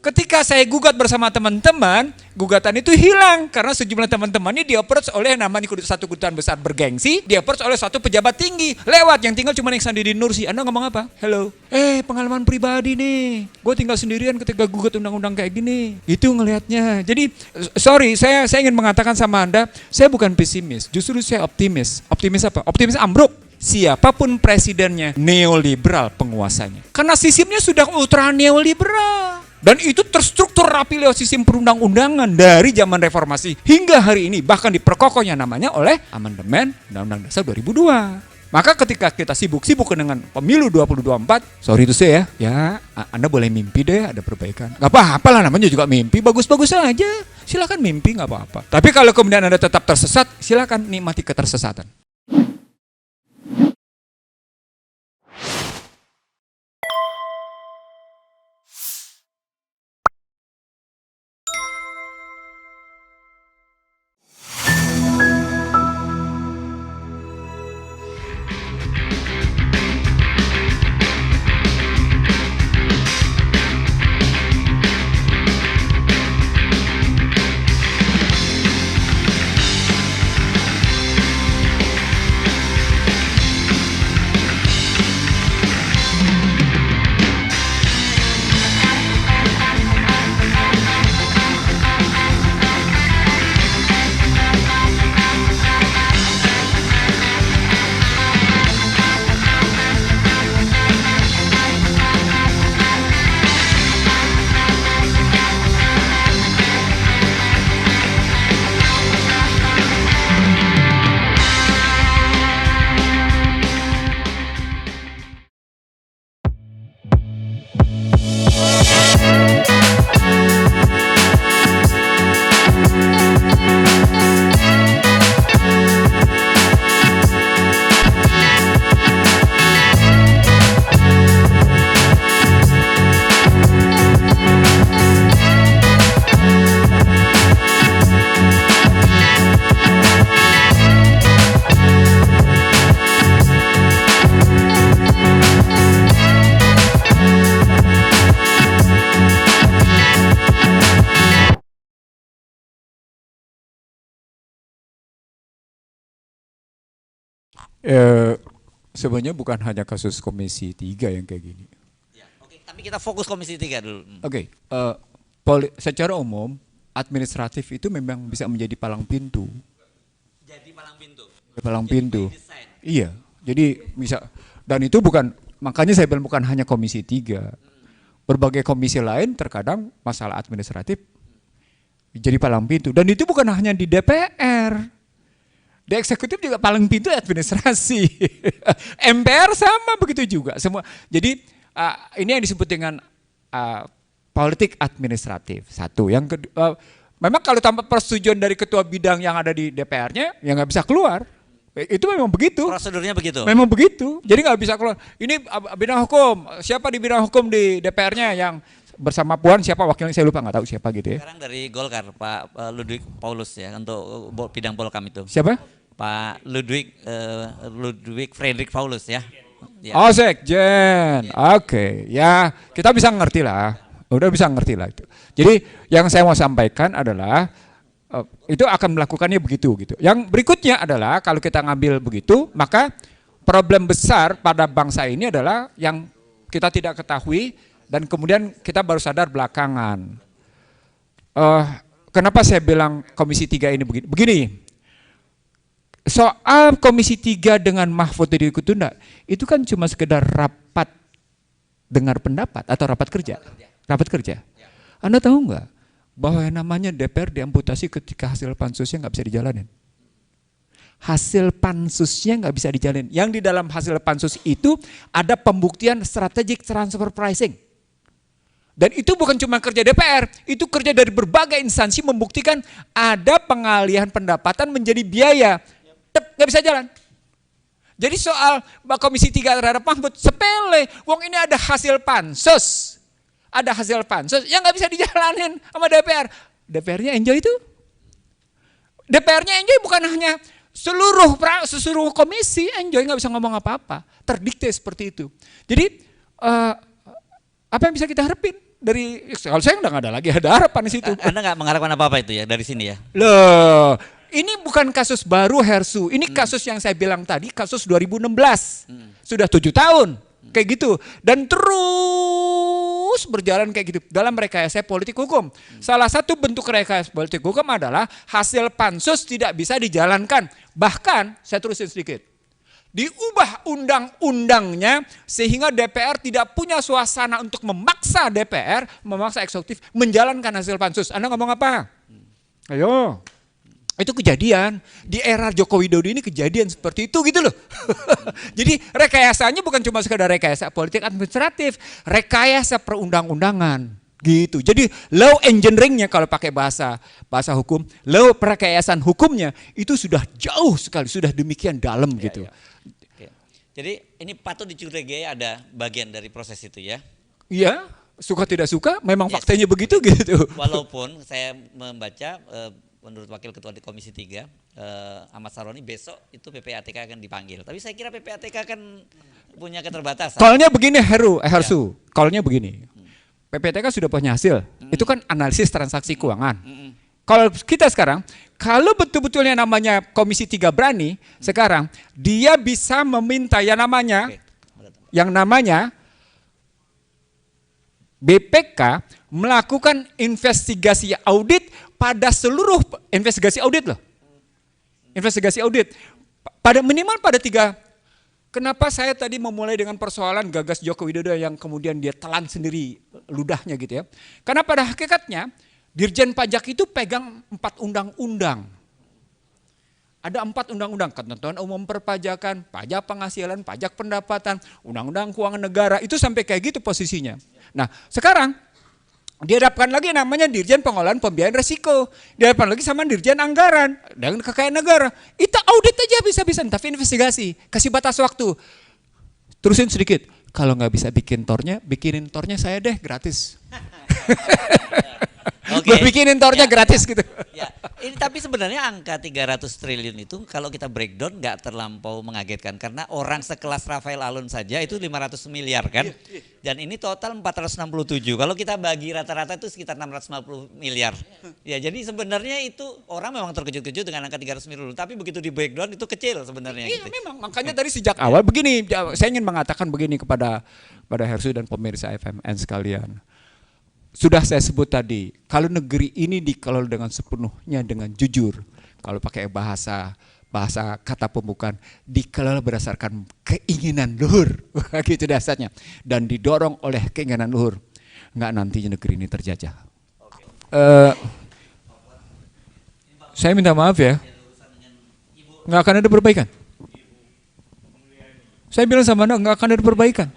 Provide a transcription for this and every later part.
Ketika saya gugat bersama teman-teman, gugatan itu hilang karena sejumlah teman-temannya di-approach oleh namanya satu kedutaan besar bergengsi, di-approach oleh satu pejabat tinggi, lewat yang tinggal cuma Iksan Didi Nursi. Anda ngomong apa? Hello. Pengalaman pribadi nih. Gue tinggal sendirian ketika gugat undang-undang kayak gini. Itu ngelihatnya. Jadi sorry, saya ingin mengatakan sama Anda, saya bukan pesimis, justru saya optimis. Optimis apa? Optimis ambruk. Siapapun presidennya, neoliberal penguasanya. Karena sistemnya sudah ultra neoliberal. Dan itu terstruktur rapi lewat sistem perundang-undangan dari zaman reformasi hingga hari ini. Bahkan diperkokohnya namanya oleh amandemen Undang-Undang Dasar 2002. Maka ketika kita sibuk-sibuk dengan pemilu 2024, sorry itu saya ya Anda boleh mimpi deh ada perbaikan. Gak apa-apa lah, namanya juga mimpi, bagus-bagus aja. Silakan mimpi, gak apa-apa. Tapi kalau kemudian Anda tetap tersesat, silakan nikmati ketersesatan. Sebenarnya bukan hanya kasus Komisi 3 yang kayak gini. Ya, oke. Tapi kita fokus Komisi 3 dulu. Oke, secara umum administratif itu memang bisa menjadi palang pintu. Jadi palang pintu. Palang pintu. Iya, jadi bisa. Dan itu bukan, makanya saya bilang bukan hanya Komisi 3. Berbagai komisi lain terkadang masalah administratif jadi palang pintu. Dan itu bukan hanya di DPR. Di eksekutif juga paling pintu administrasi. MPR sama begitu juga. Semua. Jadi ini yang disebut dengan politik administratif. Satu. Yang kedua, memang kalau tanpa persetujuan dari ketua bidang yang ada di DPR-nya, ya nggak bisa keluar. Itu memang begitu. Prosedurnya begitu. Memang begitu. Jadi nggak bisa keluar. Ini bidang hukum. Siapa di bidang hukum di DPR-nya yang bersama Puan, siapa wakilnya saya lupa, nggak tahu siapa gitu ya. Sekarang dari Golkar Pak Ludwig Paulus ya untuk bidang Polkam itu. Siapa? Pak Ludwig Frederick Paulus ya. Ya. Oh Sekjen, Oke. Ya kita bisa ngerti lah, udah bisa ngerti lah itu. Jadi yang saya mau sampaikan adalah itu akan melakukannya begitu gitu. Yang berikutnya adalah kalau kita ngambil begitu, maka problem besar pada bangsa ini adalah yang kita tidak ketahui dan kemudian kita baru sadar belakangan. Kenapa saya bilang Komisi 3 ini begini? Begini. Soal Komisi 3 dengan Mahfud Ditunda itu kan cuma sekedar rapat dengar pendapat atau rapat kerja. Rapat kerja. Anda tahu nggak bahwa yang namanya DPR diamputasi ketika hasil pansusnya nggak bisa dijalanin? Hasil pansusnya nggak bisa dijalanin. Yang di dalam hasil pansus itu ada pembuktian strategic transfer pricing. Dan itu bukan cuma kerja DPR, itu kerja dari berbagai instansi membuktikan ada pengalihan pendapatan menjadi biaya. Nggak bisa jalan. Jadi soal Komisi 3 terhadap Mahfud sepele. Wong ini ada hasil pansus. Ada hasil pansus yang nggak bisa dijalanin sama DPR. DPR-nya enjoy itu. DPR-nya enjoy bukan hanya seluruh komisi enjoy, nggak bisa ngomong apa-apa. Terdikte seperti itu. Jadi apa yang bisa kita harapin? kalau saya udah nggak ada lagi ada harapan di situ. Anda nggak mengharapkan apa-apa itu ya dari sini ya? Loh, ini bukan kasus baru Hersu. Ini kasus yang saya bilang tadi, kasus 2016. Sudah 7 tahun. Kayak gitu. Dan terus berjalan kayak gitu. Dalam rekayasa politik hukum. Salah satu bentuk rekayasa politik hukum adalah hasil pansus tidak bisa dijalankan. Bahkan, saya terusin sedikit. Diubah undang-undangnya sehingga DPR tidak punya suasana untuk memaksa DPR, memaksa eksekutif menjalankan hasil pansus. Anda ngomong apa? Ayo. Itu kejadian di era Joko Widodo ini, kejadian seperti itu gitu loh. Jadi rekayasanya bukan cuma sekedar rekayasa politik administratif, rekayasa perundang-undangan gitu. Jadi law engineeringnya kalau pakai bahasa hukum, law perekayasan hukumnya itu sudah jauh sekali, sudah demikian dalam gitu. Oke. Jadi ini patut dicurigai ada bagian dari proses itu ya? Iya, suka tidak suka, memang faktanya begitu gitu. Walaupun saya membaca menurut Wakil Ketua di Komisi 3, Ahmad Saroni, besok itu PPATK akan dipanggil. Tapi saya kira PPATK kan punya keterbatasan. Kalnya begini Hersu, kalnya begini. PPATK sudah punya hasil, itu kan analisis transaksi keuangan. Kalau kita sekarang, kalau betul-betulnya namanya Komisi 3 berani, sekarang dia bisa meminta yang namanya BPK melakukan investigasi audit pada seluruh investigasi audit loh. Investigasi audit pada minimal pada 3. Kenapa saya tadi memulai dengan persoalan gagas Joko Widodo yang kemudian dia telan sendiri ludahnya gitu ya. Karena pada hakikatnya Dirjen Pajak itu pegang 4 undang-undang. Ada 4 undang-undang, ketentuan umum perpajakan, pajak penghasilan, pajak pendapatan, undang-undang keuangan negara, itu sampai kayak gitu posisinya. Nah sekarang dihadapkan lagi namanya Dirjen Pengelolaan Pembiayaan Resiko, dihadapkan lagi sama Dirjen Anggaran dan Kekayaan Negara. Itu audit aja bisa-bisa, tapi investigasi, kasih batas waktu. Terusin sedikit, kalau nggak bisa bikinin tornya saya deh gratis. Gue bikinin tornya gratis gitu. Ya. Ini tapi sebenarnya angka 300 triliun itu kalau kita breakdown nggak terlampau mengagetkan karena orang sekelas Rafael Alun saja itu 500 miliar kan. Dan ini total 467. Kalau kita bagi rata-rata itu sekitar 650 miliar. Ya jadi sebenarnya itu orang memang terkejut-kejut dengan angka 300 miliar. Tapi begitu di breakdown itu kecil sebenarnya. Iya gitu. memang, makanya dari sejak awal begini, saya ingin mengatakan begini kepada Hersu dan pemirsa FMN sekalian. Sudah saya sebut tadi, kalau negeri ini dikelola dengan sepenuhnya dengan jujur, kalau pakai bahasa kata pembukaan, dikelola berdasarkan keinginan luhur, gitu dasarnya, dan didorong oleh keinginan luhur, nggak nantinya negeri ini terjajah. Saya minta maaf ya, nggak akan ada perbaikan. Saya bilang sama Anda, nggak akan ada perbaikan.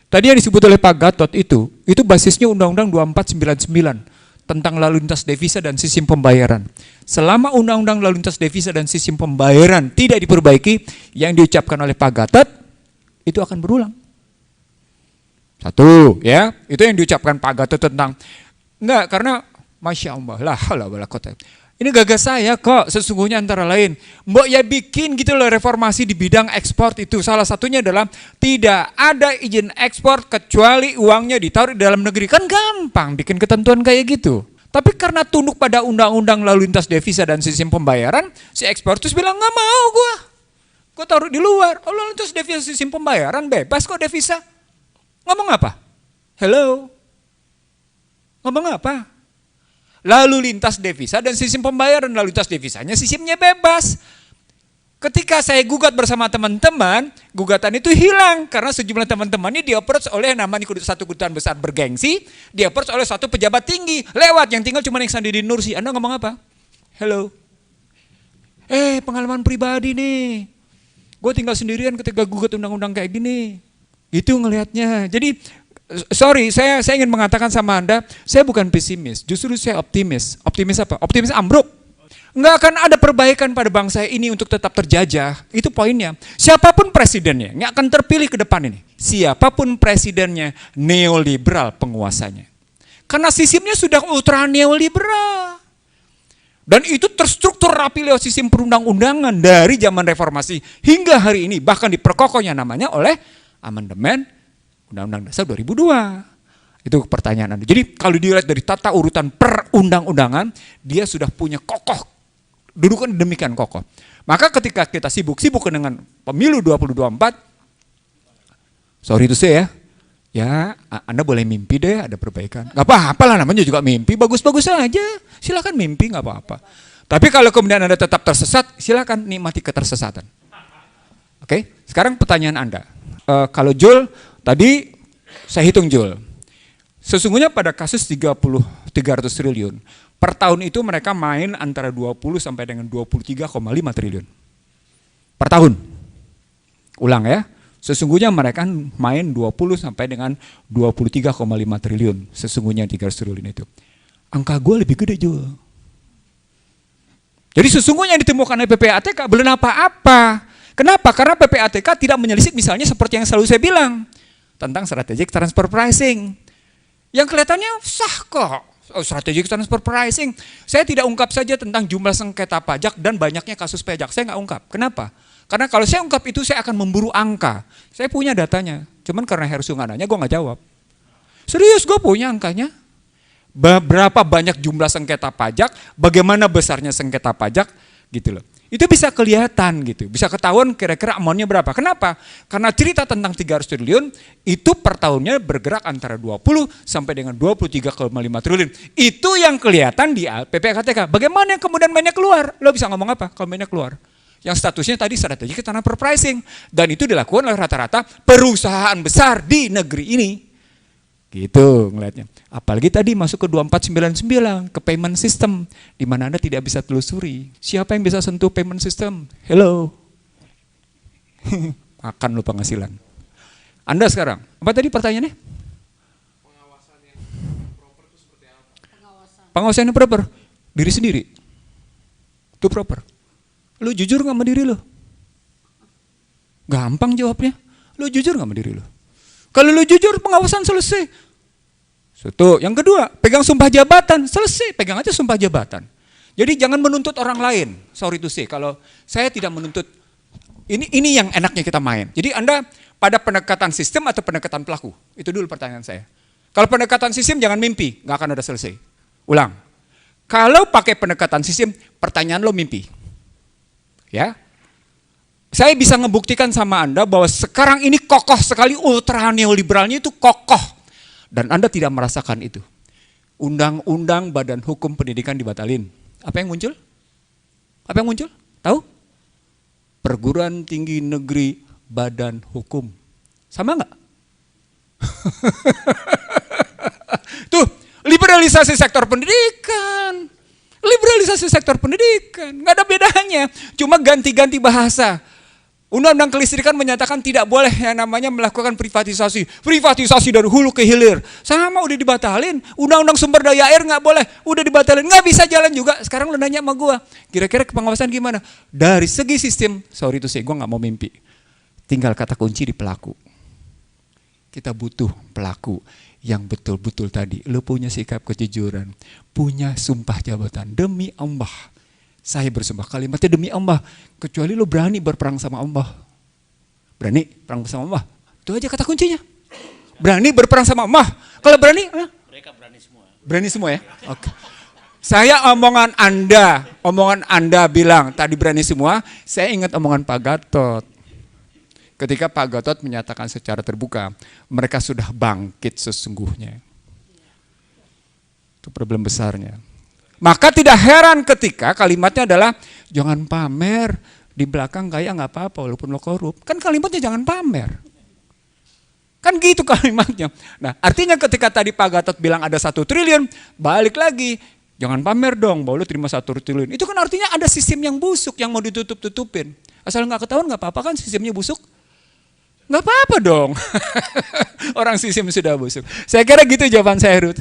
Tadi yang disebut oleh Pak Gatot itu basisnya Undang-Undang 2499 tentang lalu lintas devisa dan sistem pembayaran. Selama Undang-Undang lalu lintas devisa dan sistem pembayaran tidak diperbaiki, yang diucapkan oleh Pak Gatot itu akan berulang. Satu, ya, itu yang diucapkan Pak Gatot tentang karena Masya Allah, la haula wala quwwata. Ini gagas saya kok, sesungguhnya antara lain. Mbok ya bikin gitu loh reformasi di bidang ekspor itu. Salah satunya adalah tidak ada izin ekspor kecuali uangnya ditaruh di dalam negeri. Kan gampang bikin ketentuan kayak gitu. Tapi karena tunduk pada undang-undang lalu lintas devisa dan sistem pembayaran, si ekspor terus bilang nggak mau gue taruh di luar. Oh lalu lintas devisa sistem pembayaran bebas kok devisa. Ngomong apa? Hello? Ngomong apa? Lalu lintas devisa dan sistem pembayaran, lalu lintas devisanya sistemnya bebas. Ketika saya gugat bersama teman-teman, gugatan itu hilang karena sejumlah teman-teman ini di-approach oleh namanya satu kedutaan besar bergengsi, di-approach oleh satu pejabat tinggi, lewat yang tinggal cuma Iksan Didi Nursi. Anda ngomong apa? Hello. Pengalaman pribadi nih. Gue tinggal sendirian ketika gugat undang-undang kayak gini. Itu ngelihatnya. Jadi sorry, saya ingin mengatakan sama Anda, saya bukan pesimis, justru saya optimis. Optimis apa? Optimis ambruk. Nggak akan ada perbaikan pada bangsa ini untuk tetap terjajah. Itu poinnya. Siapapun presidennya, nggak akan terpilih ke depan ini. Siapapun presidennya, neoliberal penguasanya. Karena sistemnya sudah ultra neoliberal. Dan itu terstruktur rapi lewat sistem perundang-undangan dari zaman reformasi hingga hari ini. Bahkan diperkokohnya namanya oleh amandemen Undang-Undang Dasar 2002. Itu pertanyaan Anda. Jadi kalau dilihat dari tata urutan perundang-undangan, dia sudah punya kokoh, dudukan demikian kokoh. Maka ketika kita sibuk-sibuk dengan pemilu 2024, sorry itu saya ya Anda boleh mimpi deh ada perbaikan. Gak apa-apa lah, namanya juga mimpi, bagus-bagus aja, silakan mimpi gak apa-apa. Tapi kalau kemudian Anda tetap tersesat, silakan nikmati ketersesatan. Oke, sekarang pertanyaan Anda. Kalau Jul, tadi saya hitung Jul. Sesungguhnya pada kasus 300 triliun, per tahun itu mereka main antara 20 sampai dengan 23,5 triliun. Per tahun. Ulang ya, sesungguhnya mereka main 20 sampai dengan 23,5 triliun. Sesungguhnya 300 triliun itu. Angka gue lebih gede Jul. Jadi sesungguhnya yang ditemukan oleh PPATK belum apa-apa. Kenapa? Karena PPATK tidak menyelisik misalnya seperti yang selalu saya bilang. Tentang strategic transfer pricing. Yang kelihatannya sah kok. Strategic transfer pricing. Saya tidak ungkap saja tentang jumlah sengketa pajak dan banyaknya kasus pajak. Saya nggak ungkap. Kenapa? Karena kalau saya ungkap itu saya akan memburu angka. Saya punya datanya. Cuman karena Hersu nggak nanya, gue nggak jawab. Serius, gue punya angkanya. Berapa banyak jumlah sengketa pajak, bagaimana besarnya sengketa pajak, gitu loh. Itu bisa kelihatan gitu, bisa ketahuan kira-kira amountnya berapa. Kenapa? Karena cerita tentang 300 triliun itu per tahunnya bergerak antara 20 sampai dengan 23,5 triliun. Itu yang kelihatan di PPATK. Bagaimana yang kemudian mainnya keluar? Lo bisa ngomong apa kalau mainnya keluar? Yang statusnya tadi strategi transfer pricing. Dan itu dilakukan oleh rata-rata perusahaan besar di negeri ini. Gitu ngelihatnya. Apalagi tadi masuk ke 2499 ke payment system di mana Anda tidak bisa telusuri. Siapa yang bisa sentuh payment system? Hello. Makan lo penghasilan. Anda sekarang, apa tadi pertanyaannya? Pengawasan yang proper itu seperti apa? Pengawasan yang proper diri sendiri. Itu proper. Lu jujur nggak sama diri lo? Gampang jawabnya. Lu jujur nggak sama diri lo? Kalau lu jujur, pengawasan selesai. Satu. Yang kedua, pegang sumpah jabatan. Selesai, pegang aja sumpah jabatan. Jadi jangan menuntut orang lain. Sorry to say, kalau saya tidak menuntut, ini yang enaknya kita main. Jadi Anda pada pendekatan sistem atau pendekatan pelaku? Itu dulu pertanyaan saya. Kalau pendekatan sistem jangan mimpi, nggak akan ada selesai. Ulang. Kalau pakai pendekatan sistem, pertanyaan lo mimpi. Ya. Saya bisa ngebuktikan sama Anda bahwa sekarang ini kokoh sekali ultra neoliberalnya itu kokoh. Dan Anda tidak merasakan itu. Undang-undang Badan Hukum Pendidikan dibatalin. Apa yang muncul? Apa yang muncul? Tahu? Perguruan Tinggi Negeri Badan Hukum. Sama nggak? Tuh, liberalisasi sektor pendidikan. Liberalisasi sektor pendidikan. Nggak ada bedanya. Cuma ganti-ganti bahasa. Undang-undang kelistrikan menyatakan tidak boleh yang namanya melakukan privatisasi. Privatisasi dari hulu ke hilir. Sama udah dibatalin. Undang-undang sumber daya air nggak boleh. Udah dibatalin. Nggak bisa jalan juga. Sekarang lu nanya sama gua. Kira-kira pengawasan gimana? Dari segi sistem, sorry itu sih, gua nggak mau mimpi. Tinggal kata kunci di pelaku. Kita butuh pelaku yang betul-betul tadi. Lu punya sikap kejujuran. Punya sumpah jabatan. Demi Allah. Saya bersumpah kalimatnya demi Allah. Kecuali lo berani berperang sama Allah. Berani perang sama Allah. Itu aja kata kuncinya. Berani berperang sama Allah. Kalau berani, Mereka berani semua. berani semua ya. Oke. Saya omongan Anda bilang tadi berani semua. Saya ingat omongan Pak Gatot. Ketika Pak Gatot menyatakan secara terbuka, mereka sudah bangkit sesungguhnya. Itu problem besarnya. Maka tidak heran ketika kalimatnya adalah jangan pamer, di belakang kaya nggak apa-apa walaupun lo korup. Kan kalimatnya jangan pamer. Kan gitu kalimatnya. Nah artinya ketika tadi Pak Gatot bilang ada 1 triliun, balik lagi. Jangan pamer dong bahwa lo terima 1 triliun. Itu kan artinya ada sistem yang busuk yang mau ditutup-tutupin. Asal nggak ketahuan nggak apa-apa kan sistemnya busuk. Nggak apa-apa dong. Orang sistem sudah busuk. Saya kira gitu jawaban saya Ruth.